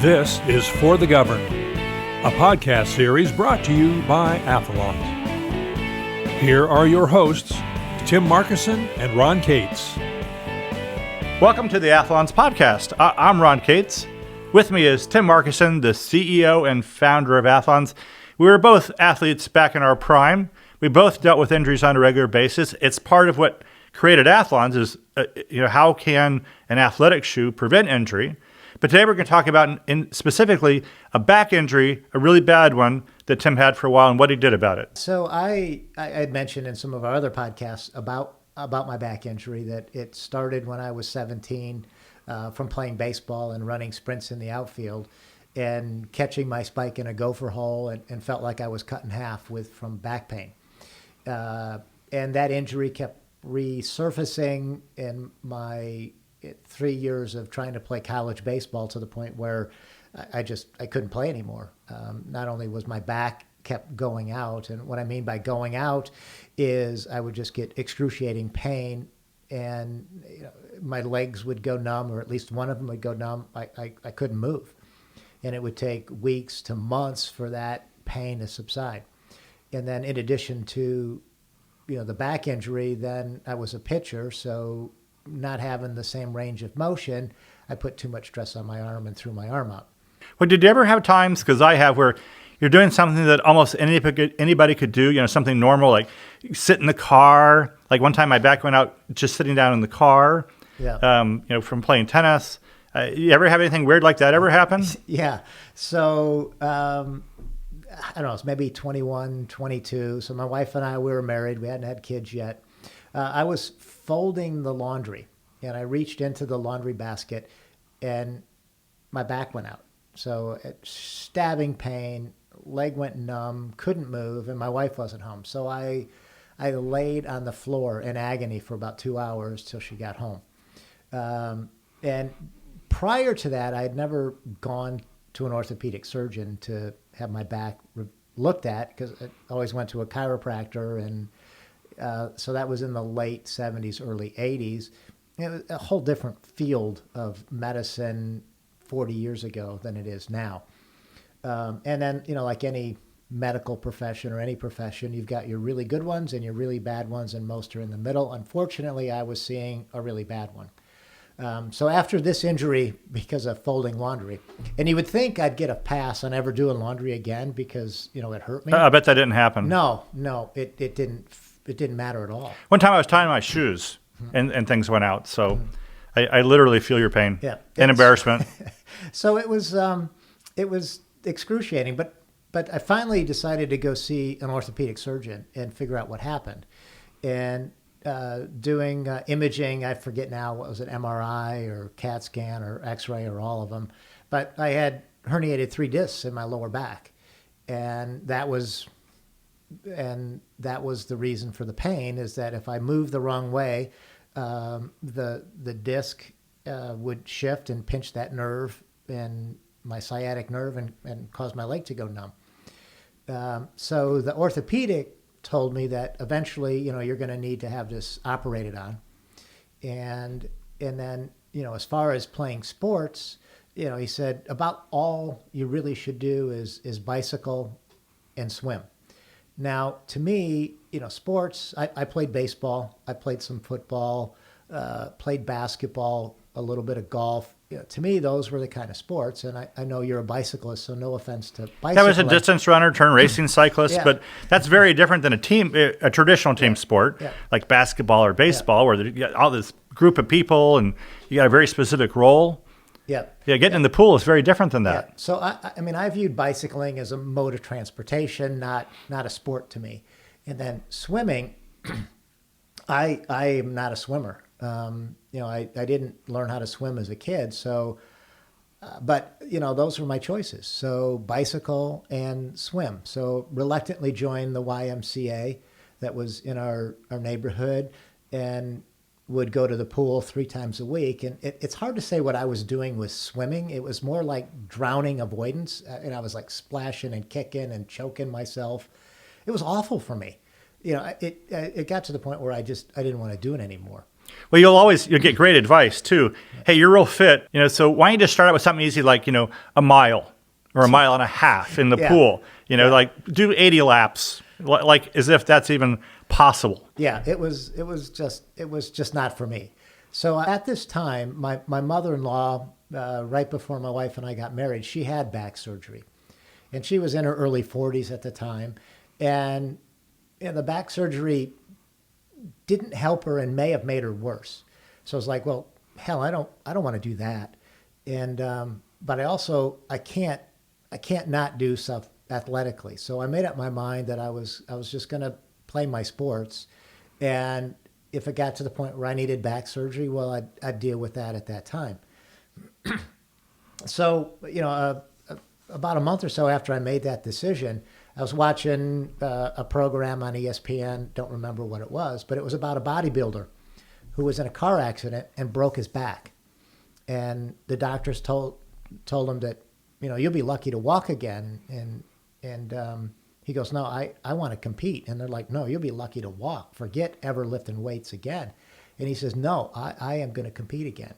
This is For the Governed, a podcast series brought to you by Athalonz. Here are your hosts, Tim Markison and Ron Cates. Welcome to the Athalonz podcast. I'm Ron Cates. With me is Tim Markison, the CEO and founder of Athalonz. We were both athletes back in our prime. We both dealt with injuries on a regular basis. It's part of what created Athalonz is, how can an athletic shoe prevent injury? But today we're going to talk about specifically a back injury, a really bad one that Tim had for a while and what he did about it. So I had mentioned in some of our other podcasts about my back injury that it started when I was 17 from playing baseball and running sprints in the outfield and catching my spike in a gopher hole and felt like I was cut in half from back pain. And that injury kept resurfacing in my 3 years of trying to play college baseball to the point where I couldn't play anymore. Not only was my back kept going out, and what I mean by going out is I would just get excruciating pain and my legs would go numb, or at least one of them would go numb. I couldn't move. And it would take weeks to months for that pain to subside. And then in addition to the back injury, then I was a pitcher, so not having the same range of motion, I put too much stress on my arm and threw my arm out. Well, did you ever have times, because I have, where you're doing something that almost anybody could do, something normal, like sit in the car. Like one time my back went out just sitting down in the car, from playing tennis. You ever have anything weird like that ever happen? Yeah. So, I don't know, it's maybe 21, 22. So my wife and I, we were married. We hadn't had kids yet. I was folding the laundry, and I reached into the laundry basket, and my back went out. So stabbing pain, leg went numb, couldn't move, and my wife wasn't home. So I laid on the floor in agony for about 2 hours till she got home. And prior to that, I had never gone to an orthopedic surgeon to have my back looked at, because I always went to a chiropractor, and so that was in the late 70s, early 80s. It was a whole different field of medicine 40 years ago than it is now. And then, like any medical profession or any profession, you've got your really good ones and your really bad ones, and most are in the middle. Unfortunately, I was seeing a really bad one. So after this injury, because of folding laundry, and you would think I'd get a pass on ever doing laundry again because, it hurt me. I bet that didn't happen. No, it didn't matter at all. One time I was tying my shoes and things went out. So I literally feel your pain and embarrassment. So it was excruciating, but I finally decided to go see an orthopedic surgeon and figure out what happened. And doing imaging, I forget now, what was it, MRI or CAT scan or X-ray or all of them. But I had herniated 3 discs in my lower back. And that was the reason for the pain, is that if I moved the wrong way, the disc would shift and pinch that nerve and my sciatic nerve and cause my leg to go numb. So the orthopedic told me that eventually, you're going to need to have this operated on. And then, as far as playing sports, he said about all you really should do is bicycle and swim. Now, to me, sports, I played baseball, I played some football, played basketball, a little bit of golf. To me, those were the kind of sports, and I know you're a bicyclist, so no offense to bicycling. That was a distance runner turned racing cyclist, but that's very different than a traditional team sport like basketball or baseball, where you got all this group of people and you got a very specific role. Getting in the pool is very different than that. So I viewed bicycling as a mode of transportation, not a sport to me. And then swimming, I am not a swimmer. I didn't learn how to swim as a kid, so, but those were my choices. So bicycle and swim. So reluctantly joined the YMCA that was in our neighborhood, and would go to the pool 3 times a week. And it's hard to say what I was doing with swimming. It was more like drowning avoidance. And I was like splashing and kicking and choking myself. It was awful for me. It got to the point where I didn't want to do it anymore. Well, you'll get great advice too. Hey, you're real fit, so why don't you just start out with something easy like, a mile or a mile and a half in the pool, like do 80 laps, like as if that's even possible. Yeah, it was just not for me. So at this time, my mother-in-law, right before my wife and I got married, she had back surgery. And she was in her early 40s at the time. And the back surgery didn't help her and may have made her worse. So I was like, well, hell, I don't want to do that. And but I can't not do stuff athletically. So I made up my mind that I was just going to play my sports, and if it got to the point where I needed back surgery, well, I'd deal with that at that time. So, about a month or so after I made that decision, I was watching a program on ESPN. Don't remember what it was, but it was about a bodybuilder who was in a car accident and broke his back. And the doctors told him that, you'll be lucky to walk again. And he goes, no, I want to compete. And they're like, no, you'll be lucky to walk. Forget ever lifting weights again. And he says, no, I am going to compete again.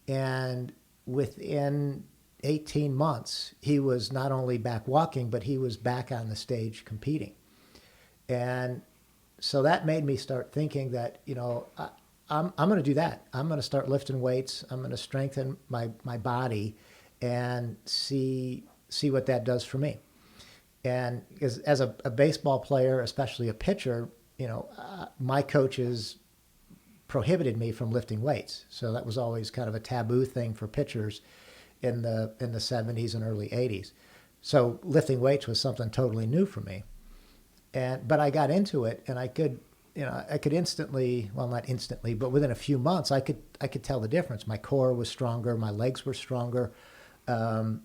And within 18 months, he was not only back walking, but he was back on the stage competing. So that made me start thinking that, I'm going to do that. I'm going to start lifting weights. I'm going to strengthen my body and see what that does for me. And as a baseball player, especially a pitcher, my coaches prohibited me from lifting weights. So that was always kind of a taboo thing for pitchers in the 70s and early 80s. So lifting weights was something totally new for me. But I got into it, and I could instantly, well, not instantly, but within a few months, I could tell the difference. My core was stronger, my legs were stronger, and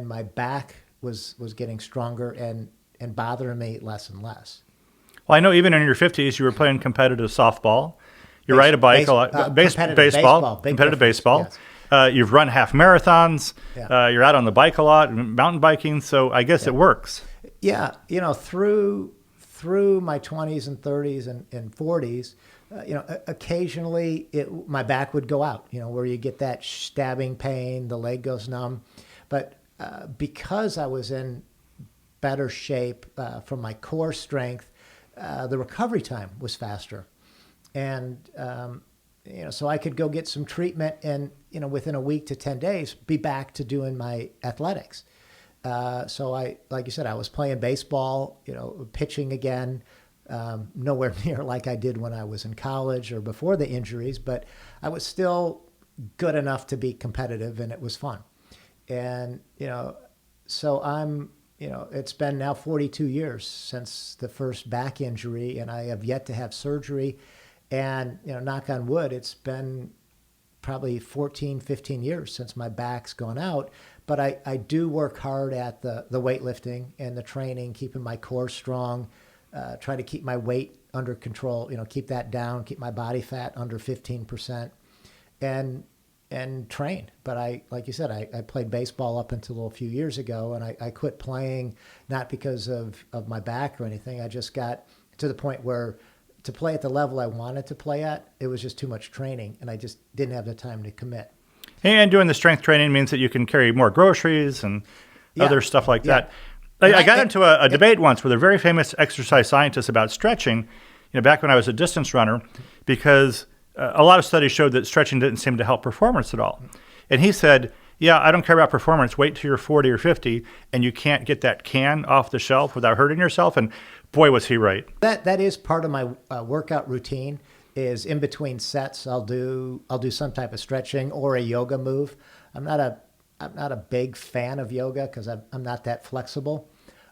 my back was getting stronger and bothering me less and less. Well, I know even in your 50s, you were playing competitive softball. You ride a bike a lot. Competitive baseball. Yes. You've run half marathons. Yeah. You're out on the bike a lot, mountain biking. So I guess it works. Yeah. Through my 20s and 30s and 40s, occasionally my back would go out, where you get that stabbing pain, the leg goes numb. But because I was in better shape from my core strength, the recovery time was faster. And, so I could go get some treatment and, within a week to 10 days, be back to doing my athletics. So like you said, I was playing baseball, pitching again, nowhere near like I did when I was in college or before the injuries, but I was still good enough to be competitive, and it was fun. And, so I'm, it's been now 42 years since the first back injury, and I have yet to have surgery. And, knock on wood, it's been probably 14, 15 years since my back's gone out. But I do work hard at the weightlifting and the training, keeping my core strong, try to keep my weight under control, keep that down, keep my body fat under 15%, and train. But like you said, I played baseball up until a few years ago, and I quit playing, not because of my back or anything. I just got to the point where to play at the level I wanted to play at, it was just too much training, and I just didn't have the time to commit. And doing the strength training means that you can carry more groceries and other stuff like that. I got into a debate once with a very famous exercise scientist about stretching, back when I was a distance runner, because a lot of studies showed that stretching didn't seem to help performance at all. And he said, yeah, I don't care about performance. Wait till you're 40 or 50, and you can't get that can off the shelf without hurting yourself. And boy, was he right. That is part of my workout routine. Is in between sets, I'll do some type of stretching or a yoga move. I'm not a big fan of yoga because I'm not that flexible.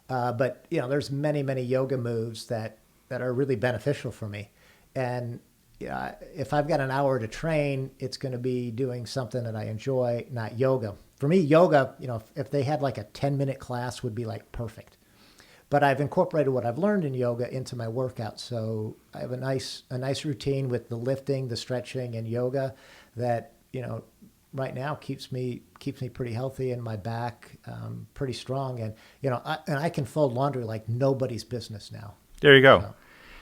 But there's many yoga moves that are really beneficial for me. And if I've got an hour to train, it's going to be doing something that I enjoy, not yoga. For me, yoga, if they had like a 10-minute class would be like perfect. But I've incorporated what I've learned in yoga into my workout. So I have a nice routine with the lifting, the stretching, and yoga that, right now keeps me pretty healthy, and my back pretty strong. And, I can fold laundry like nobody's business now. There you go.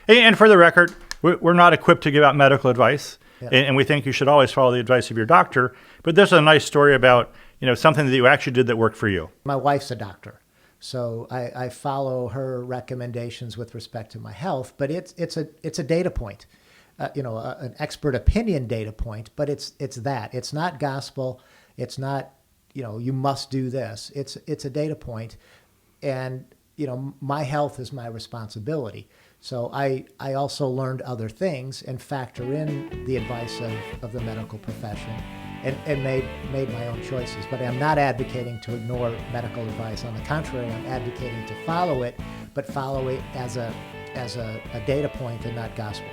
And for the record, we're not equipped to give out medical advice. and we think you should always follow the advice of your doctor. But this is a nice story about something that you actually did that worked for you. My wife's a doctor, so I follow her recommendations with respect to my health. But it's a data point, an expert opinion data point. But it's that. It's not gospel. It's not you must do this. It's a data point, and my health is my responsibility. So I also learned other things and factor in the advice of the medical profession and made my own choices. But I'm not advocating to ignore medical advice. On the contrary, I'm advocating to follow it, but follow it as a data point and not gospel.